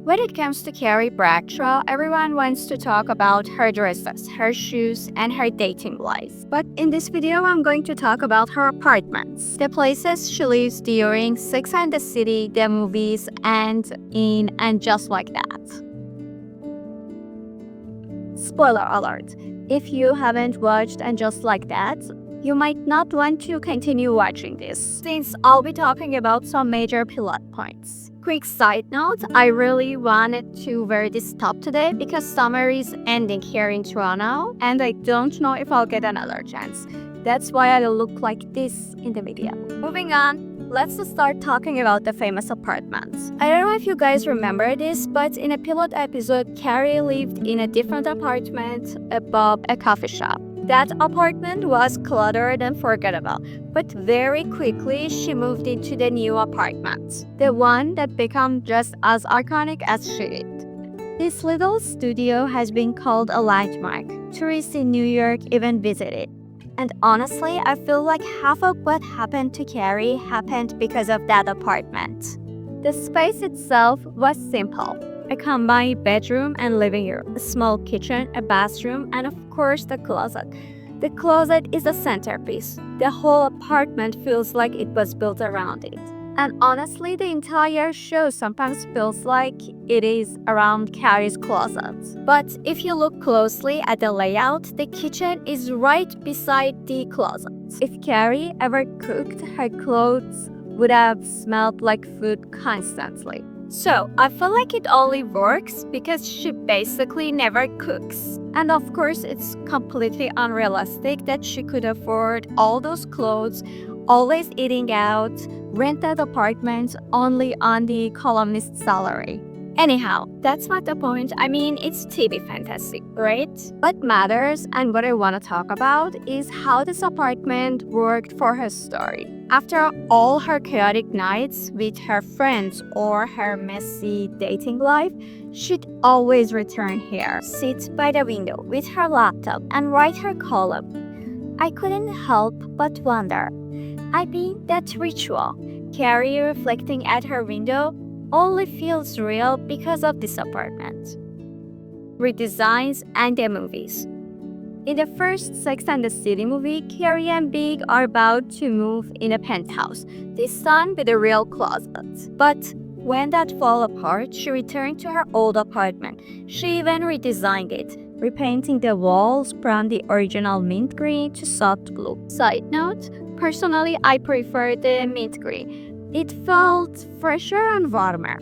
When it comes to Carrie Bradshaw, everyone wants to talk about her dresses, her shoes, and her dating life. But in this video, I'm going to talk about her apartments, the places she lives during Sex and the City, the movies, and Just Like That. Spoiler alert, if you haven't watched And Just Like That, you might not want to continue watching this, since I'll be talking about some major plot points. Quick side note, I really wanted to wear this top today because summer is ending here in Toronto and I don't know if I'll get another chance. That's why I look like this in the video. Moving on, let's start talking about the famous apartments. I don't know if you guys remember this, but in a pilot episode, Carrie lived in a different apartment above a coffee shop. That apartment was cluttered and forgettable, but very quickly she moved into the new apartment, the one that became just as iconic as she did. This little studio has been called a landmark. Tourists in New York even visit it. And honestly, I feel like half of what happened to Carrie happened because of that apartment. The space itself was simple. A combined bedroom and living room, a small kitchen, a bathroom, and of course the closet. The closet is the centerpiece. The whole apartment feels like it was built around it. And honestly, the entire show sometimes feels like it is around Carrie's closet. But if you look closely at the layout, the kitchen is right beside the closet. If Carrie ever cooked, her clothes would have smelled like food constantly. So, I feel like it only works because she basically never cooks. And of course, it's completely unrealistic that she could afford all those clothes, always eating out, rented apartments only on the columnist's salary. Anyhow, that's not the point. I mean, it's TV fantasy, right? What matters and what I want to talk about is how this apartment worked for her story. After all her chaotic nights with her friends or her messy dating life, she'd always return here, sit by the window with her laptop and write her column. I couldn't help but wonder. I mean, that ritual, Carrie reflecting at her window, only feels real because of this apartment. Redesigns and the movies. In the first Sex and the City movie, Carrie and Big are about to move in a penthouse, this one with a real closet. But when that fell apart, she returned to her old apartment. She even redesigned it, repainting the walls from the original mint green to soft blue. Side note, personally, I prefer the mint green. It felt fresher and warmer.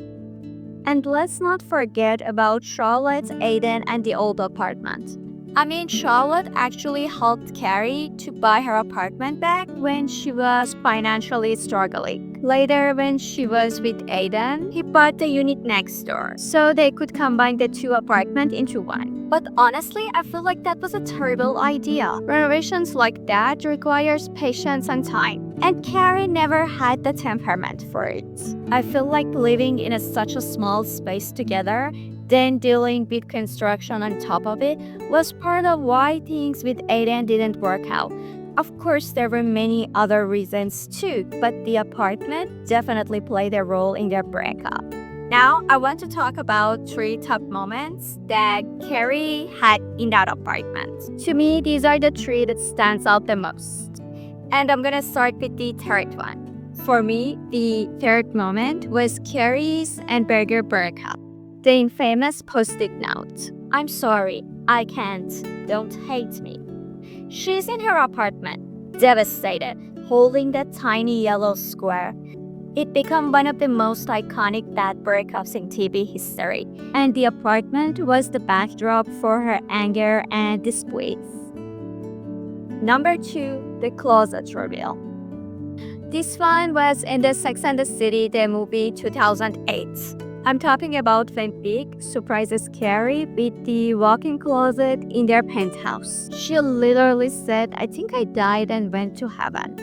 And let's not forget about Charlotte, Aiden, and the old apartment. I mean, Charlotte actually helped Carrie to buy her apartment back when she was financially struggling. Later, when she was with Aiden, he bought the unit next door, so they could combine the two apartments into one. But honestly, I feel like that was a terrible idea. Renovations like that requires patience and time. And Carrie never had the temperament for it. I feel like living in such a small space together, then dealing with construction on top of it, was part of why things with Aiden didn't work out. Of course, there were many other reasons too, but the apartment definitely played a role in their breakup. Now, I want to talk about 3 top moments that Carrie had in that apartment. To me, these are the 3 that stands out the most. And I'm gonna start with the third one. For me, the third moment was Carrie's and Berger breakup. The infamous post-it note. I'm sorry, I can't. Don't hate me. She's in her apartment, devastated, holding that tiny yellow square. It became one of the most iconic bad breakups in TV history, and the apartment was the backdrop for her anger and disbelief. Number 2, the closet reveal. This one was in the Sex and the City, the movie 2008. I'm talking about when Big surprises Carrie with the walk-in closet in their penthouse. She literally said, "I think I died and went to heaven."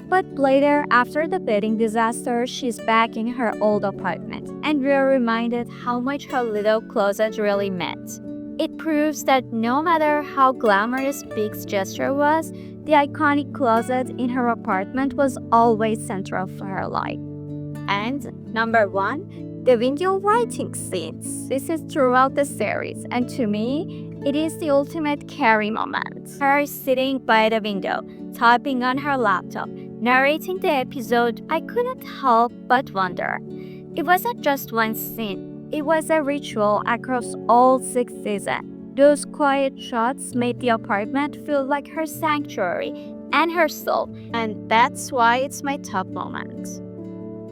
But later, after the wedding disaster, she's back in her old apartment, and we're reminded how much her little closet really meant. It proves that no matter how glamorous Big's gesture was, the iconic closet in her apartment was always central for her life. And number 1, the window writing scenes. This is throughout the series, and to me, it is the ultimate Carrie moment. Her sitting by the window, typing on her laptop, narrating the episode. I couldn't help but wonder. It wasn't just one scene. It was a ritual across all 6 seasons. Those quiet shots made the apartment feel like her sanctuary and her soul, and that's why it's my top moment.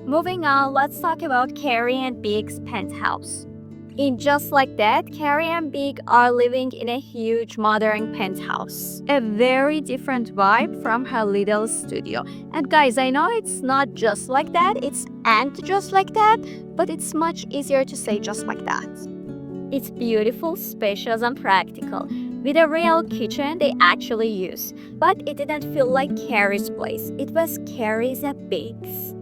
Moving on, let's talk about Carrie and Big's penthouse. In Just Like That, Carrie and Big are living in a huge modern penthouse. A very different vibe from her little studio. And guys, I know it's not just like that, it's and just like that, but it's much easier to say just like that. It's beautiful, spacious, and practical, with a real kitchen they actually use. But it didn't feel like Carrie's place, it was Carrie's and Big's.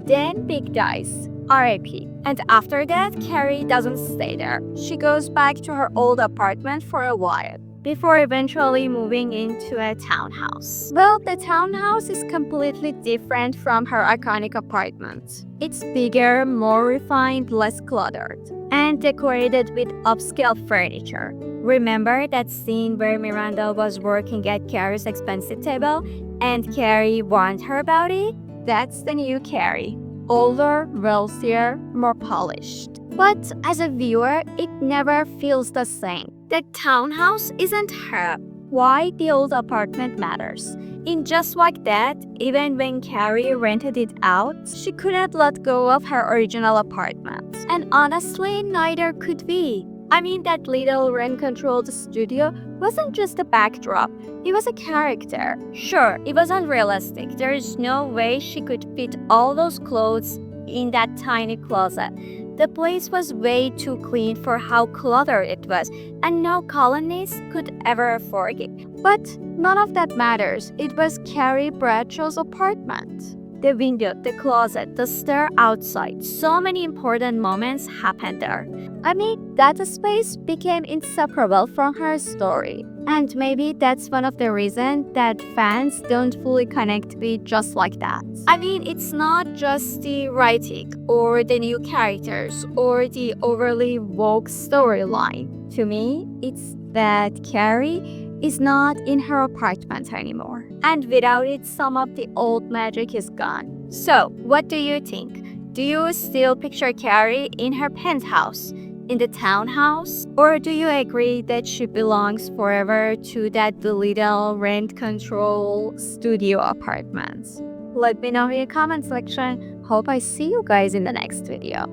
Then Big dies, RIP. And after that, Carrie doesn't stay there. She goes back to her old apartment for a while, before eventually moving into a townhouse. Well, the townhouse is completely different from her iconic apartment. It's bigger, more refined, less cluttered, and decorated with upscale furniture. Remember that scene where Miranda was working at Carrie's expensive table and Carrie warned her about it? That's the new Carrie. Older, wealthier, more polished. But as a viewer, it never feels the same. The townhouse isn't her. Why the old apartment matters. In Just Like That, even when Carrie rented it out, she couldn't let go of her original apartment. And honestly, neither could we. I mean, that little rent-controlled studio wasn't just a backdrop, it was a character. Sure, it was unrealistic. There is no way she could fit all those clothes in that tiny closet. The place was way too clean for how cluttered it was, and no colonist could ever afford it. But none of that matters. It was Carrie Bradshaw's apartment. The window, the closet, the stair outside. So many important moments happened there. I mean, that space became inseparable from her story. And maybe that's one of the reasons that fans don't fully connect with Just Like That. I mean, it's not just the writing, or the new characters, or the overly woke storyline. To me, it's that Carrie is not in her apartment anymore. And without it, some of the old magic is gone. So, what do you think? Do you still picture Carrie in her penthouse, in the townhouse? Or do you agree that she belongs forever to that little rent-control studio apartment? Let me know in the comment section. Hope I see you guys in the next video.